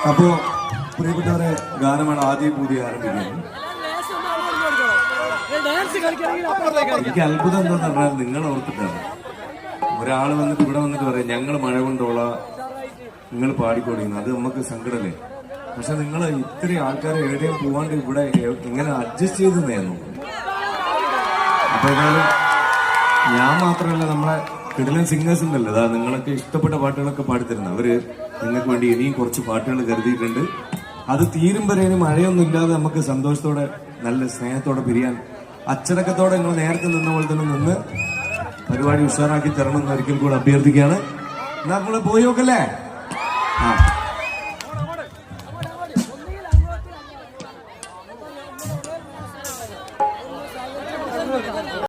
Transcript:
അപ്പോ പ്രിയപ്പെട്ടവരെ, ഗാനമാണ് ആദ്യം പുതിയ ആരംഭിക്കുന്നത്. എനിക്ക് അത്ഭുതം എന്താന്ന് പറഞ്ഞാൽ, നിങ്ങൾ ഓർത്തിട്ടാണ് ഒരാൾ വന്നിട്ട് ഇവിടെ വന്നിട്ട് പറയാം ഞങ്ങൾ മഴ കൊണ്ടോളാം, നിങ്ങൾ പാടിക്കൊടിക്കുന്നു. അത് നമുക്ക് സങ്കടമല്ലേ? പക്ഷെ നിങ്ങൾ ഇത്രയും ആൾക്കാരെ എവിടെയും പോവാണ്ട് ഇവിടെ ഇങ്ങനെ അഡ്ജസ്റ്റ് ചെയ്ത് നേരുന്നു. അപ്പൊ ഏതായാലും ഞാൻ മാത്രമല്ല, നമ്മളെ കിടിലൻ സിംഗേഴ്സ് ഉണ്ടല്ലോ, അതാ നിങ്ങളൊക്കെ ഇഷ്ടപ്പെട്ട പാട്ടുകളൊക്കെ പാടിത്തരുന്നത്. അവര് നിങ്ങൾക്ക് വേണ്ടി ഇനിയും കുറച്ച് പാട്ടുകൾ കരുതിയിട്ടുണ്ട്. അത് തീരും വരെയും മഴയൊന്നും ഇല്ലാതെ നമുക്ക് സന്തോഷത്തോടെ നല്ല സ്നേഹത്തോടെ പിരിയാൻ അച്ചടക്കത്തോടെ നിങ്ങൾ നേരത്തെ നിന്ന പോലെ തന്നെ നിന്ന് പരിപാടി ഉഷാറാക്കി തരണം എന്ന് ഒരിക്കൽ കൂടെ അഭ്യർത്ഥിക്കുകയാണ്. എന്നാ നമ്മള് പോയി നോക്കല്ലേ? ആ